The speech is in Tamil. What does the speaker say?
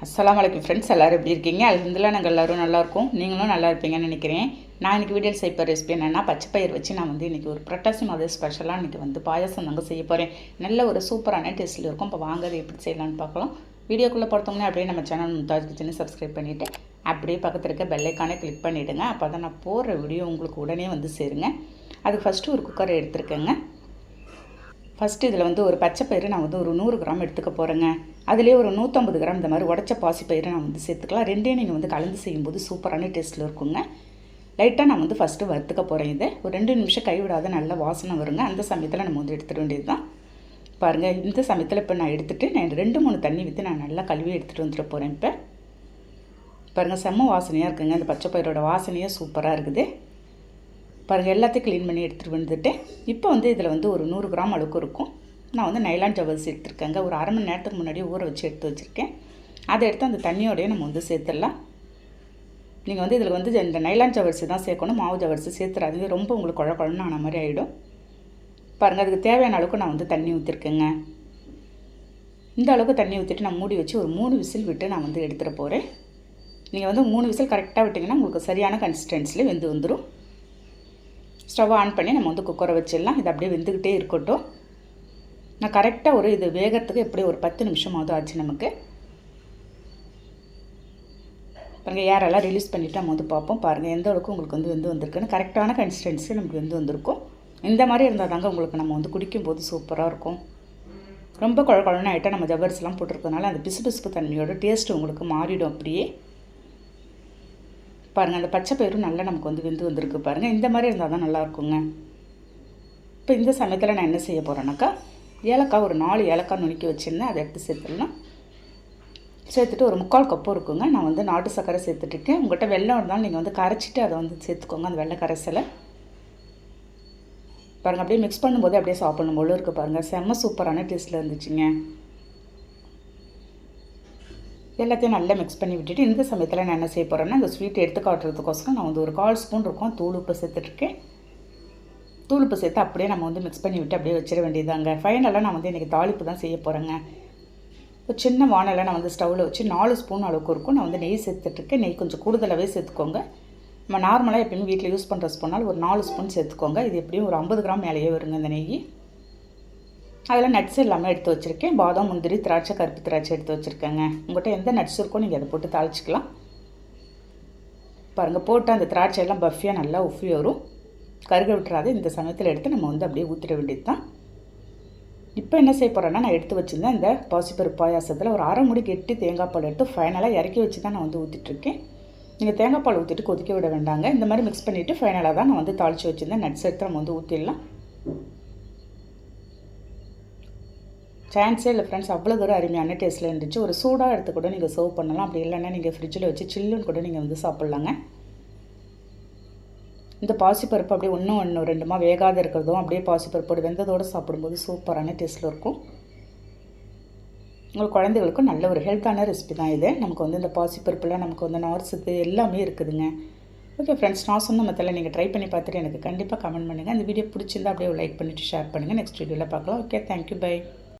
அஸ்ஸலாமு அலைக்கும் ஃப்ரெண்ட்ஸ், எல்லோரும் எப்படி இருக்கீங்க? அல்ஹம்துலில்லாஹ் நாங்கள் எல்லோரும் நல்லாயிருக்கோம். நீங்களும் நல்லா இருப்பீங்கன்னு நினைக்கிறேன். நான் இன்றைக்கி வீடியோவில் செய்ய ரெசிபி என்னென்னா, பச்சைப்பயிர் வச்சு நான் வந்து இன்றைக்கி ஒரு புரட்டாசி மாதம் ஸ்பெஷலாக இன்றைக்கி வந்து பாயாசம் தாங்க செய்ய போகிறேன். நல்ல ஒரு சூப்பரான டேஸ்ட்டில் இருக்கும். இப்போ வாங்க அதை எப்படி செய்யலான்னு பார்க்கலாம். வீடியோக்குள்ளே பார்த்தோம்னா அப்படியே நம்ம சேனல் மும்தாஜ் கிச்சனை சப்ஸ்கிரைப் பண்ணிவிட்டு அப்படியே பக்கத்தில் இருக்க பெல் ஐக்கானை கிளிக் பண்ணிவிடுங்க. அப்போ தான் நான் போடுற வீடியோ உங்களுக்கு உடனே வந்து சேருங்க. அதுக்கு ஃபஸ்ட்டு ஒரு குக்கரை எடுத்துருக்கேங்க. ஃபஸ்ட்டு இதில் வந்து ஒரு பச்சை பயிறு நான் வந்து ஒரு 100 கிராம் எடுத்துக்க போகிறேங்க. அதிலே ஒரு 150 கிராம் இந்த மாதிரி உடச்ச பாசி பயிரை நான் வந்து சேர்த்துக்கலாம். ரெண்டையும் நீங்கள் வந்து கலந்து செய்யும்போது சூப்பரான டேஸ்ட்டில் இருக்குங்க. லைட்டாக நான் வந்து ஃபஸ்ட்டு வறுத்துக்க போகிறேன். இதை ஒரு 2 நிமிஷம் கைவிடாத நல்ல வாசனை வருங்க. அந்த சமயத்தில் நம்ம வந்து எடுத்துட வேண்டியது தான். பாருங்கள், இந்த சமயத்தில் இப்போ நான் எடுத்துகிட்டு நான் 2-3 தண்ணி ஊற்றி நான் நல்லா கழுவி எடுத்துகிட்டு வந்துட போகிறேன். இப்போ பாருங்கள், செம்ம வாசனையாக இருக்குங்க. இந்த பச்சை பயிரோட வாசனையே சூப்பராக இருக்குது. பாருங்கள், எல்லாத்தையும் க்ளீன் பண்ணி எடுத்துகிட்டு வந்துட்டு இப்போ வந்து இதில் வந்து ஒரு 100 கிராம் அளவுக்கு இருக்கும். நான் வந்து நைலான் ஜவ்வரிசி எடுத்துருக்கேங்க. ஒரு அரை மணி நேரத்துக்கு முன்னாடியே ஊற வச்சு எடுத்து வச்சுருக்கேன். அதை எடுத்து அந்த தண்ணியோடையே நம்ம வந்து சேர்த்துடலாம். நீங்கள் வந்து இதில் வந்து இந்த நைலான் ஜவ்வரிசி தான் சேர்க்கணும், மாவு ஜவ்வரிசி சேர்த்துறாதீங்க. ரொம்ப உங்களுக்கு குழன்னு ஆன மாதிரி ஆகிடும். பாருங்கள், அதுக்கு தேவையான அளவுக்கு நான் வந்து தண்ணி ஊற்றிருக்கேங்க. இந்த அளவுக்கு தண்ணி ஊற்றிட்டு நான் மூடி வச்சு ஒரு 3 விசில் விட்டு நான் வந்து எடுத்துகிட்டு போகிறேன். நீங்கள் வந்து 3 விசில் கரெக்டாக விட்டிங்கன்னா உங்களுக்கு சரியான கன்சிஸ்டன்சியில் வெந்து வந்துடும். ஸ்டவ் ஆன் பண்ணி நம்ம வந்து குக்கரை வச்சிடலாம். இது அப்படியே வெந்துக்கிட்டே இருக்கட்டும். நான் கரெக்டாக ஒரு இது வேகிறதுக்கு எப்படி ஒரு 10 நிமிஷமாவது ஆச்சு நமக்கு. பாருங்கள், ஏரெல்லாம் ரிலீஸ் பண்ணிவிட்டு நம்ம வந்து பார்ப்போம். பாருங்கள் எந்த அளவுக்கு உங்களுக்கு வந்து வெந்து வந்திருக்குன்னு. கரெக்டான கன்சிஸ்டன்சி நமக்கு வெந்து வந்திருக்கும். இந்த மாதிரி இருந்தால் தாங்க உங்களுக்கு நம்ம வந்து குடிக்கும்போது சூப்பராக இருக்கும். ரொம்ப குழன்னு ஆகிட்டால் நம்ம ஜவ்வரிசிலாம் போட்டிருக்கனால அந்த பிசுபிசுப்பு தன்மையோட டேஸ்ட்டு உங்களுக்கு மாறிடும் அப்படியே. பாருங்கள், அந்த பச்சை பயிரும் நல்லா நமக்கு வந்து வெந்து வந்திருக்கு. பாருங்கள், இந்த மாதிரி இருந்தால் தான் நல்லாயிருக்குங்க. இப்போ இந்த சமயத்தில் நான் என்ன செய்ய போகிறேன்னாக்கா, ஏலக்காய் ஒரு 4 ஏலக்காய் நுணுக்கி வச்சுருந்தேன். அதை எடுத்து சேர்த்துடலாம். சேர்த்துட்டு ஒரு 3/4 கப்பு இருக்குங்க. நான் வந்து நாட்டு சர்க்கரை சேர்த்துட்ருக்கேன். உங்கள்கிட்ட வெல்லம் இருந்தாலும் நீங்கள் வந்து கரைச்சிட்டு அதை வந்து சேர்த்துக்கோங்க, அந்த வெள்ளை கரைசலை. பாருங்கள், அப்படியே மிக்ஸ் பண்ணும்போது அப்படியே சாப்பிடணும் போல இருக்குது. பாருங்கள், செம்ம சூப்பரான டேஸ்ட்டில் இருந்துச்சுங்க. எல்லாத்தையும் நல்லா மிக்ஸ் பண்ணி விட்டுட்டு இந்த சமயத்தில் நான் என்ன செய்ய போகிறேன்னா, இந்த ஸ்வீட் எடுத்து காட்டுறதுக்கோசரம் நான் வந்து ஒரு 1/4 ஸ்பூன் இருக்கும் தூள் உப்பு சேர்த்துட்ருக்கேன். தூள் உப்பு சேர்த்து அப்படியே நம்ம வந்து மிக்ஸ் பண்ணி விட்டு அப்படியே வச்சிட வேண்டியதாங்க. ஃபைனலாக நான் வந்து இன்றைக்கி தாளிப்பு தான் செய்ய போகிறேங்க. ஒரு சின்ன வானலை நான் வந்து ஸ்டவ்வில் வச்சு 4 ஸ்பூன் அளவுக்கு இருக்கும். நான் வந்து நெய் சேர்த்துட்ருக்கேன். நெய் கொஞ்சம் கூடுதலாகவே சேர்த்துக்கோங்க. நம்ம நார்மலாக எப்பயுமே வீட்டில் யூஸ் பண்ணுற ஸ்பூனால் ஒரு 4 ஸ்பூன் சேர்த்துக்கோங்க. இது எப்படியும் ஒரு 50 கிராம் மேலேயே வருங்க இந்த நெய். அதில் நட்ஸ் எல்லாமே எடுத்து வச்சுருக்கேன். பாதாம், முந்திரி, திராட்சை, கருப்பு திராட்சை எடுத்து வச்சுருக்கேங்க. உங்கள்கிட்ட எந்த நட்ஸ் இருக்கோ நீங்கள் அதை போட்டு தாளிச்சிக்கலாம். பாருங்கள், போட்டு அந்த திராட்சை எல்லாம் பஃபியாக நல்லா உஃபி வரும். கருக விட்டுறாது. இந்த சமயத்தில் எடுத்து நம்ம வந்து அப்படியே ஊற்றிட வேண்டியது தான். இப்போ என்ன செய்ய போகிறேன்னா, நான் எடுத்து வச்சுருந்தேன் இந்த பாசிப்பருப்பு பாயாசத்தில் ஒரு அரை மூடி கெட்டி தேங்காய் பால் எடுத்து ஃபைனலாக இறக்கி வச்சு தான் நான் வந்து ஊற்றிட்டுருக்கேன். நீங்கள் தேங்காய் பால் ஊற்றிட்டு கொதிக்க விட வேண்டாங்க. இந்த மாதிரி மிக்ஸ் பண்ணிவிட்டு ஃபைனலாக தான் நான் வந்து தாளித்து வச்சுருந்தேன். நட்ஸ் எடுத்து நம்ம வந்து ஊற்றிடலாம். சான்ஸே இல்லை ஃப்ரெண்ட்ஸ், அவ்வளோ தூரம் அருமையான டேஸ்ட்டில் இருந்துச்சு. ஒரு சூடாக எடுத்து கூட நீங்கள் சர்வ் பண்ணலாம். அப்படி இல்லைன்னா நீங்கள் ஃப்ரிட்ஜில் வச்சு சில்லுன்னு கூட நீங்கள் வந்து சாப்பிட்லாங்க. இந்த பாசிப்பருப்பு அப்படியே ஒன்று 2மா வேகாத இருக்கிறதும் அப்படியே பாசிப்பருப்போடு வெந்ததோடு சாப்பிடும்போது சூப்பரான டேஸ்ட்டில் இருக்கும். உங்கள் குழந்தைகளுக்கும் நல்ல ஒரு ஹெல்த்தான ரெசிபி தான் இது. நமக்கு வந்து இந்த பாசிப்பருப்பில் நமக்கு வந்து நார் சத்து எல்லாமே இருக்குதுங்க. ஓகே ஃப்ரெண்ட்ஸ், நான் சொன்ன மெத்தடில் நீங்கள் ட்ரை பண்ணி பார்த்துட்டு எனக்கு கண்டிப்பாக கமெண்ட் பண்ணுங்கள். இந்த வீடியோ பிடிச்சிருந்தா அப்படியே லைக் பண்ணிவிட்டு ஷேர் பண்ணுங்கள். நெக்ஸ்ட் வீடியோவில் பார்க்கலாம். Okay, thank you, by.